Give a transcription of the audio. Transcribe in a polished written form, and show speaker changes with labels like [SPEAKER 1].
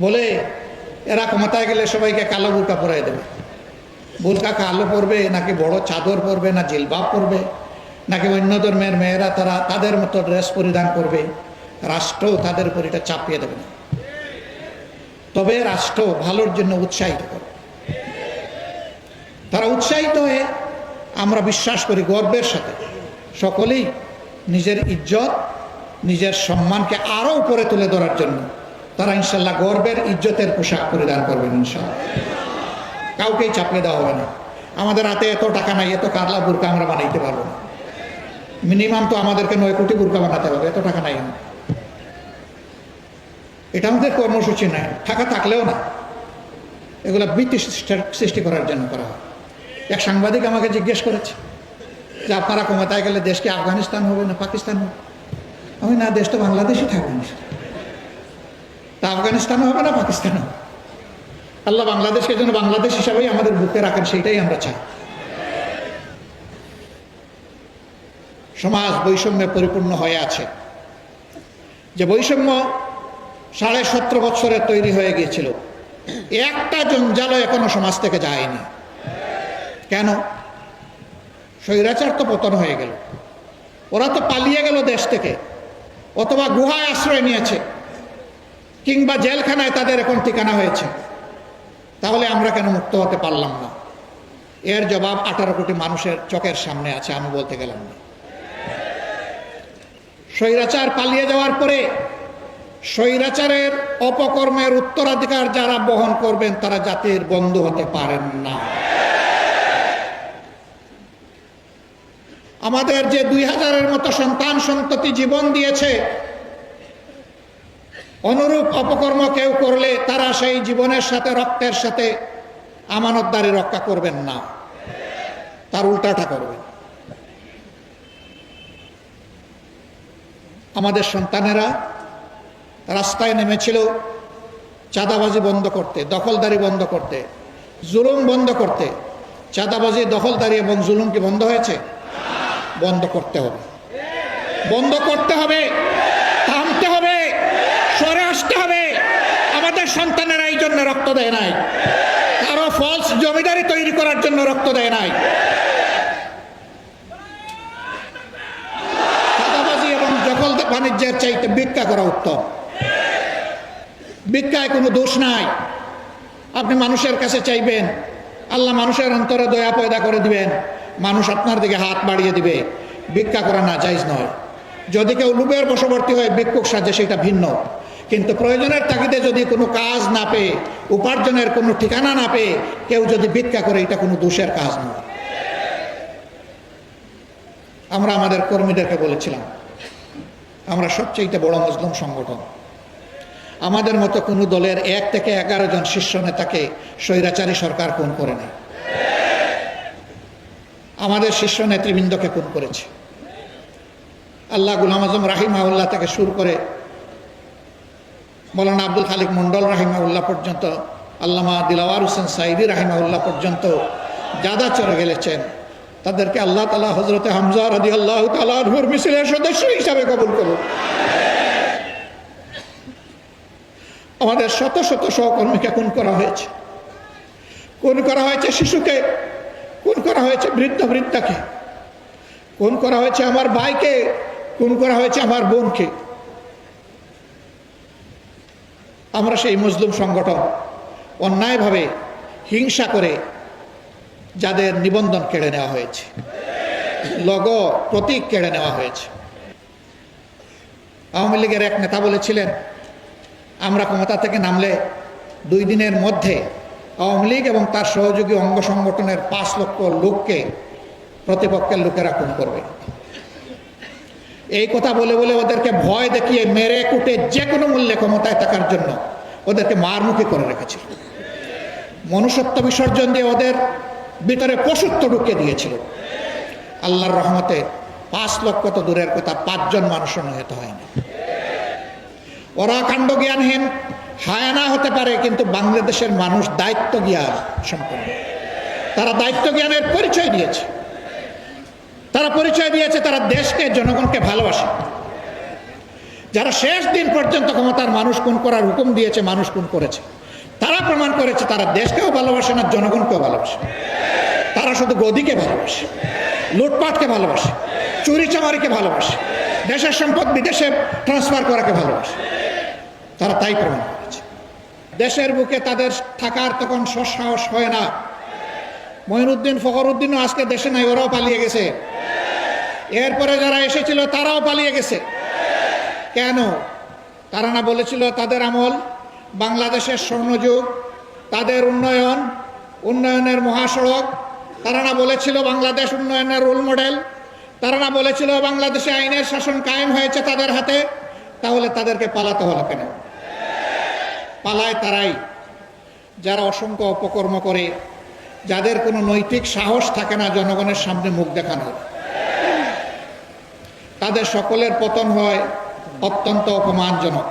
[SPEAKER 1] বলে এরা ক্ষমতায় গেলে সবাইকে কালো বুরকা পরাই দেবে। বুরকা কালো পরবে নাকি বড় চাদর পরবে না জিলবাব পরবে নাকি অন্য ধর্মের মেয়েরা তারা তাদের মতো ড্রেস পরিধান করবে, রাষ্ট্রও তাদের উপর এটা চাপিয়ে দেবে না। তবে রাষ্ট্র ভালোর জন্য উৎসাহিত করে। তারা উৎসাহিত হয়ে আমরা বিশ্বাস করি গর্বের সাথে সকলেই নিজের ইজ্জত নিজের সম্মানকে আরো উপরে তুলে ধরার জন্য তারা ইনশাল্লাহ গর্বের ইজ্জতের পোশাক পরিধান করবেন ইনশাল্লাহ। কাউকেই চাপিয়ে দেওয়া হবে না। আমাদের হাতে এত টাকা নাই, এত কারলা বুরকা আমরা বানাইতে পারবো না। মিনিমাম তো আমাদেরকে 9 কোটি বুরকা বানাতে হবে, এত টাকা নাই। এটা আমাদের কর্মসূচি নয়, টাকা থাকলেও না, এগুলো ভীতি সৃষ্টি করার জন্য করা হয়। এক সাংবাদিক আমাকে জিজ্ঞেস করেছে যে আপনারা ক্ষমতায় গেলে দেশকে আফগানিস্তান হবে না পাকিস্তান হবে? আমি না, দেশ তো বাংলাদেশই থাকবে না, তা আফগানিস্তানও হবে না পাকিস্তানও হবে। আল্লাহ বাংলাদেশকে যেন বাংলাদেশ হিসাবেই আমাদের বুকে রাখেন, সেইটাই আমরা চাই। সমাজ বৈষম্যে পরিপূর্ণ হয়ে আছে। যে বৈষম্য 17.5 বছরে তৈরি হয়ে গিয়েছিল, একটা জঞ্জালও এখনো সমাজ থেকে যায়নি। কেন? স্বৈরাচার তো পতন হয়ে গেল, ওরা তো পালিয়ে গেল দেশ থেকে, অথবা গুহায় আশ্রয় নিয়েছে, কিংবা জেলখানায় তাদের এখন ঠিকানা হয়েছে। তাহলে আমরা কেন মুক্ত হতে পারলাম না? এর জবাব 18 কোটি মানুষের চোখের সামনে আছে, আমি বলতে গেলাম না। স্বৈরাচার পালিয়ে যাওয়ার পরে স্বৈরাচারের অপকর্মের উত্তরাধিকার যারা বহন করবেন তারা জাতির বন্ধু হতে পারেন না। আমাদের যে 2000-এর মতো সন্তান সন্ততি জীবন দিয়েছে, অনুরূপ অপকর্ম কেউ করলে তারা সেই জীবনের সাথে রক্তের সাথে আমানতদারি রক্ষা করবেন না, তার উল্টাটা করবেন। আমাদের সন্তানেরা রাস্তায় নেমেছিল চাঁদাবাজি বন্ধ করতে, দখলদারি বন্ধ করতে, জুলুম বন্ধ করতে। চাঁদাবাজি, দখলদারি এবং জুলুম কি বন্ধ হয়েছে? বন্ধ করতে হবে, বন্ধ করতে হবে, থামতে হবে, সরে আসতে হবে। আমাদের সন্তানেরা এই জন্য রক্ত দেয় নাই, কারো ফলস জমিদারি তৈরি করার জন্য রক্ত দেয় নাই। চাঁদাবাজি এবং দখল বাণিজ্যের চাইতে ভিক্ষা করা উত্তম। ভিক্ষায় কোনো দোষ নাই। আপনি মানুষের কাছে চাইবেন, আল্লাহ মানুষের অন্তরে দয়া পয়দা করে দিবেন, মানুষ আপনার দিকে হাত বাড়িয়ে দিবে। ভিক্ষা করা না জায়েজ নয়। যদি কেউ লোভের বশবর্তী হয়ে ভিক্ষুক সাজে সেটা ভিন্ন, কিন্তু প্রয়োজনের তাগিদে যদি কোনো কাজ না পেয়ে, উপার্জনের কোনো ঠিকানা না পেয়ে কেউ যদি ভিক্ষা করে, এটা কোনো দোষের কাজ নয়। আমরা আমাদের কর্মীদেরকে বলেছিলাম, আমরা সবচেয়ে বড় মজলুম সংগঠন। আমাদের মতো কোনো দলের 1 থেকে 11 জন শীর্ষ নেতাকে স্বৈরাচারী সরকার খুন করে নাই। আমাদের শীর্ষ নেতৃবৃন্দকে খুন করেছে। আল্লাহ গুলাম আজম রাহিমাহুল্লাহ থেকে শুরু করে মৌলানা আব্দুল খালিক মন্ডল রাহিমাহুল্লাহ পর্যন্ত, আল্লামা দিলাওয়ার হোসেন সাইদি রাহিমাহুল্লাহ পর্যন্ত যারা চলে গেলেছেন, তাদেরকে আল্লাহ তাআলা হযরতে হামজা রাদিয়াল্লাহু তাআলা আনহুর মিছিলের সদস্য হিসাবে কবুল করুন। আমাদের শত শত সহকর্মীকে খুন করা হয়েছে, খুন করা হয়েছে শিশুকে, খুন করা হয়েছে বৃদ্ধ বৃদ্ধাকে, খুন করা হয়েছে আমার ভাইকে, খুন করা হয়েছে আমার বোনকে। আমরা সেই মজলুম সংগঠন, অন্যায়ভাবে হিংসা করে যাদের নিবন্ধন কেড়ে নেওয়া হয়েছে, লোগো প্রতীক কেড়ে নেওয়া হয়েছে। আওয়ামী লীগের এক নেতা বলেছিলেন, আমরা ক্ষমতা থেকে নামলে 2 দিনের মধ্যে আওয়ামী লীগ এবং তার সহযোগী অঙ্গ সংগঠনের 5 লক্ষ লোককে প্রতিপক্ষের লোকেরা খুন করবে। এই কথা বলে বলে ওদেরকে ভয় দেখিয়ে মেরে কুটে যে কোনো মূল্যে ক্ষমতায় থাকার জন্য ওদেরকে মারমুখী করে রেখেছিল। মনুষ্যত্ব বিসর্জন দিয়ে ওদের ভিতরে পশুত্ব ঢুকিয়ে দিয়েছিল। আল্লাহর রহমতে 5 লক্ষ তো দূরের কথা, 5 জন মানুষও নিহত হয়নি। ওরা কাণ্ড জ্ঞানহীন হায়ানা হতে পারে, কিন্তু বাংলাদেশের মানুষ দায়িত্ব জ্ঞান সম্পন্ন। তারা দায়িত্ব জ্ঞানের পরিচয় দিয়েছে, তারা পরিচয় দিয়েছে তারা দেশকে, জনগণকে ভালোবাসে। যারা শেষ দিন পর্যন্ত ক্ষমতার মানুষ খুন করার হুকুম দিয়েছে, মানুষ খুন করেছে, তারা প্রমাণ করেছে তারা দেশকেও ভালোবাসে না, জনগণকেও ভালোবাসে। তারা শুধু গদিকে ভালোবাসে, লুটপাটকে ভালোবাসে, চুরি চামারিকে ভালোবাসে, দেশের সম্পদ বিদেশে ট্রান্সফার করাকে ভালোবাসে। তারা তাই প্রমাণ করেছে। দেশের বুকে তাদের থাকার তখন সাহস হয় না। মঈনুদ্দিন ফখরুদ্দিনও আজকে দেশে নাই, ওরাও পালিয়ে গেছে। এরপরে যারা এসেছিল তারাও পালিয়ে গেছে। কেন? তারা না বলেছিল তাদের আমল বাংলাদেশের স্বর্ণযুগ, তাদের উন্নয়নের মহাসড়ক, তারা না বলেছিল বাংলাদেশ উন্নয়নের রোল মডেল, তারা না বলেছিল বাংলাদেশে আইনের শাসন কায়েম হয়েছে তাদের হাতে। তাহলে তাদেরকে পালাতে হলো কেন? পালায় তারাই যারা অসংখ্য অপকর্ম করে, যাদের কোনো নৈতিক সাহস থাকে না জনগণের সামনে মুখ দেখানোর। তাদের সকলের পতন হয় অত্যন্ত অপমানজনক।